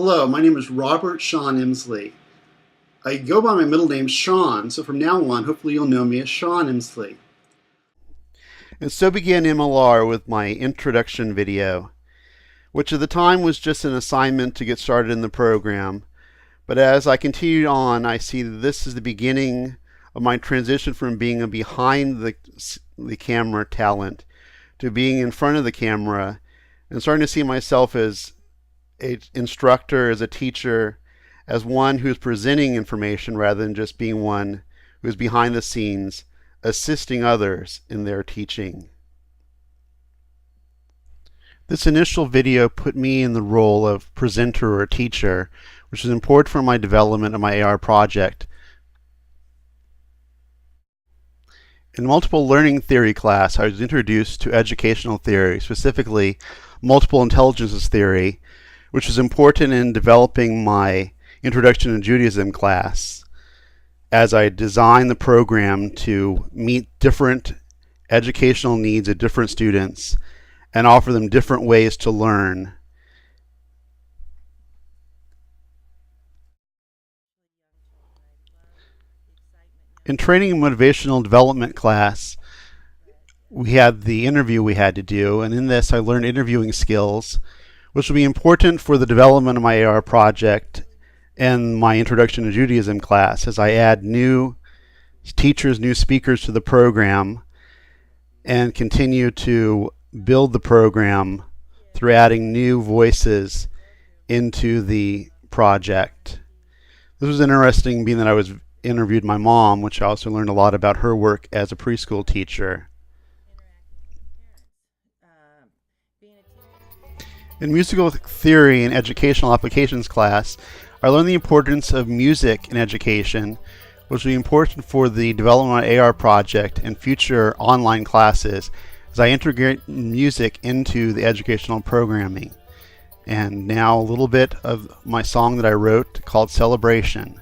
Hello, my name is Robert Sean Emsley. I go by my middle name Sean, so from now on, hopefully you'll know me as Sean Emsley. And so began MLR with my introduction video, which at the time was just an assignment to get started in the program. But as I continued on, I see that this is the beginning of my transition from being a behind the camera talent to being in front of the camera and starting to see myself as an instructor, as a teacher, as one who's presenting information rather than just being one who's behind the scenes assisting others in their teaching. This initial video put me in the role of presenter or teacher, which is important for my development of my AR project. In multiple learning theory class, I was introduced to educational theory, specifically multiple intelligences theory, which is important in developing my Introduction to Judaism class as I design the program to meet different educational needs of different students and offer them different ways to learn. In training and motivational development class, we had the interview we had to do, and in this I learned interviewing skills, which will be important for the development of my AR project and my Introduction to Judaism class as I add new teachers, new speakers to the program and continue to build the program through adding new voices into the project. This was interesting, being that I was interviewed my mom, which I also learned a lot about her work as a preschool teacher. In musical theory and educational applications class, I learned the importance of music in education, which will be important for the development of AR project and future online classes as I integrate music into the educational programming. And now a little bit of my song that I wrote called Celebration.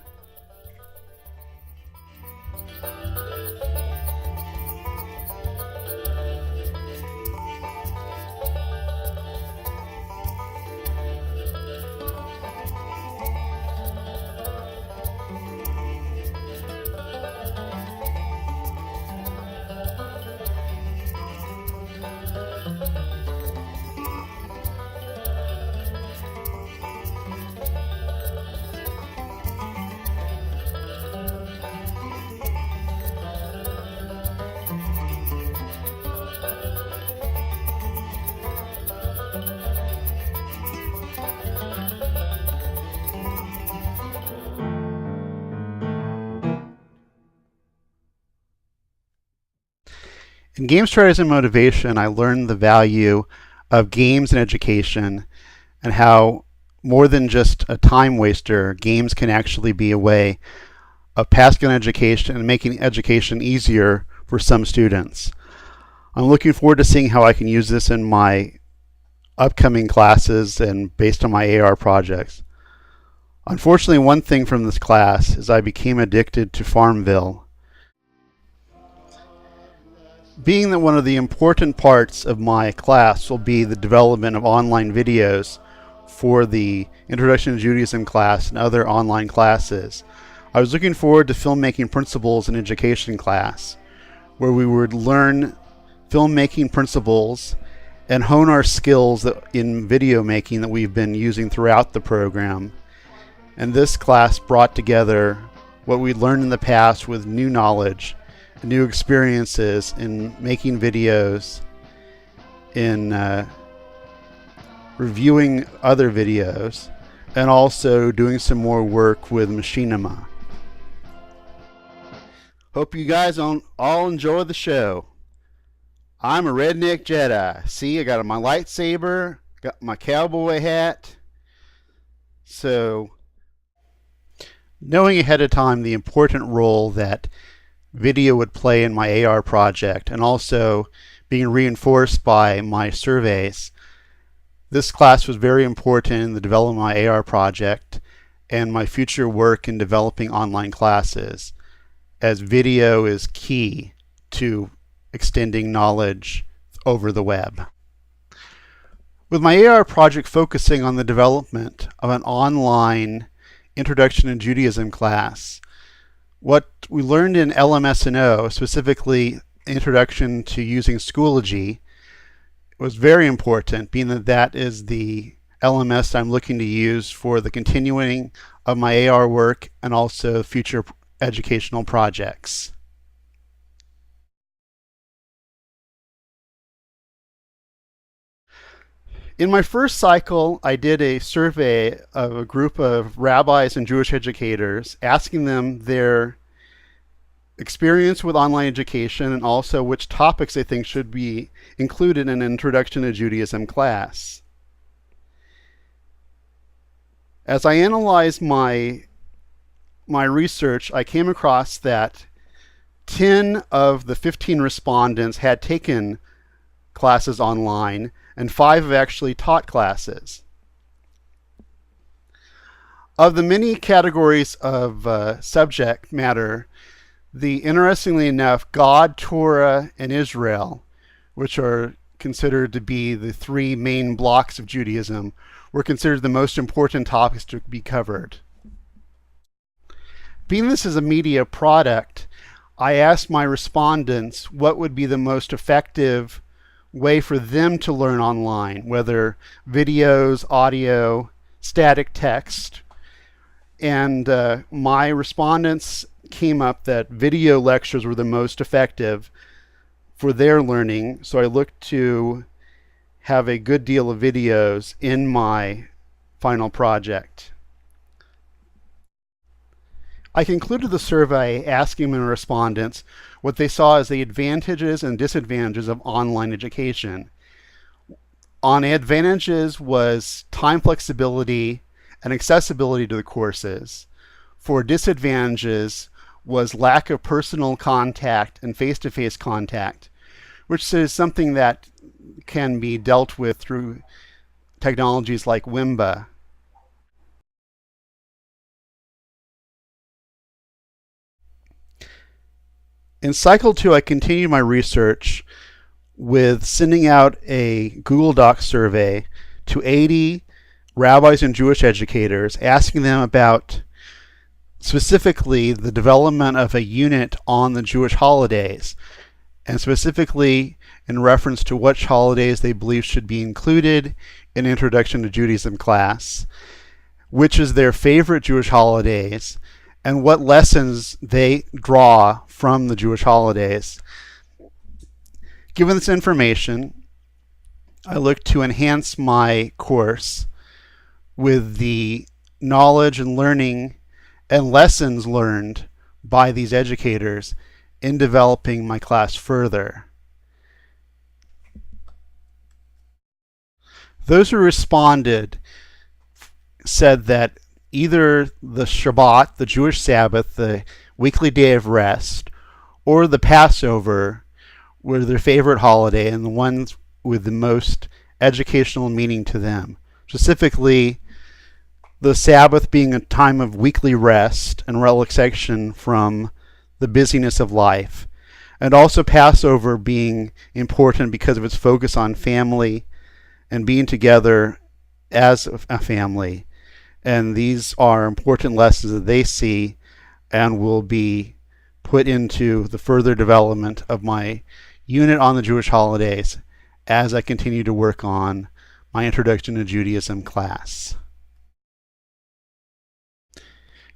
In game strategy and motivation, I learned the value of games in education and how, more than just a time waster, games can actually be a way of passing on education and making education easier for some students. I'm looking forward to seeing how I can use this in my upcoming classes and based on my AR projects. Unfortunately, one thing from this class is I became addicted to Farmville. Being that one of the important parts of my class will be the development of online videos for the Introduction to Judaism class and other online classes, I was looking forward to filmmaking principles in education class, where we would learn filmmaking principles and hone our skills in video making that we've been using throughout the program. And this class brought together what we learned in the past with new knowledge, new experiences in making videos, in reviewing other videos, and also doing some more work with Machinima. Hope you guys all enjoy the show. I'm a redneck Jedi. See, I got my lightsaber, got my cowboy hat. So, knowing ahead of time the important role that video would play in my AR project, and also being reinforced by my surveys, this class was very important in the development of my AR project and my future work in developing online classes, as video is key to extending knowledge over the web. With my AR project focusing on the development of an online Introduction to Judaism class, what we learned in LMS&O, specifically Introduction to Using Schoology, was very important, being that that is the LMS I'm looking to use for the continuing of my AR work and also future educational projects. In my first cycle, I did a survey of a group of rabbis and Jewish educators, asking them their experience with online education and also which topics they think should be included in an Introduction to Judaism class. As I analyzed my research, I came across that 10 of the 15 respondents had taken classes online, and 5 have actually taught classes. Of the many categories of subject matter, interestingly enough, God, Torah, and Israel, which are considered to be the 3 main blocks of Judaism, were considered the most important topics to be covered. Being this is a media product, I asked my respondents what would be the most effective way for them to learn online, whether videos, audio, static text. And my respondents came up that video lectures were the most effective for their learning, so I looked to have a good deal of videos in my final project. I concluded the survey asking my respondents what they saw as the advantages and disadvantages of online education. On advantages was time flexibility and accessibility to the courses. For disadvantages was lack of personal contact and face-to-face contact, which is something that can be dealt with through technologies like Wimba. In cycle 2, I continued my research with sending out a Google Docs survey to 80 rabbis and Jewish educators, asking them about specifically the development of a unit on the Jewish holidays, and specifically in reference to which holidays they believe should be included in Introduction to Judaism class, which is their favorite Jewish holidays, and what lessons they draw from the Jewish holidays. Given this information, I look to enhance my course with the knowledge and learning and lessons learned by these educators in developing my class further. Those who responded said that either the Shabbat, the Jewish Sabbath, the weekly day of rest, or the Passover were their favorite holiday and the ones with the most educational meaning to them. Specifically, the Sabbath being a time of weekly rest and relaxation from the busyness of life, and also Passover being important because of its focus on family and being together as a family. And these are important lessons that they see and will be put into the further development of my unit on the Jewish holidays as I continue to work on my Introduction to Judaism class.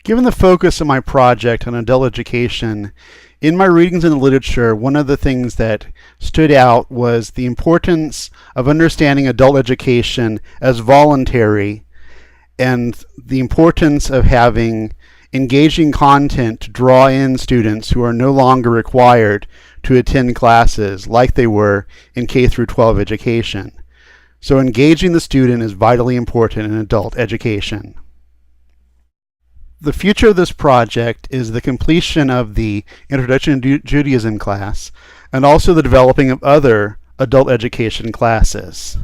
Given the focus of my project on adult education, in my readings in the literature, one of the things that stood out was the importance of understanding adult education as voluntary and the importance of having engaging content to draw in students who are no longer required to attend classes like they were in K through 12 education. So engaging the student is vitally important in adult education. The future of this project is the completion of the Introduction to Judaism class and also the developing of other adult education classes.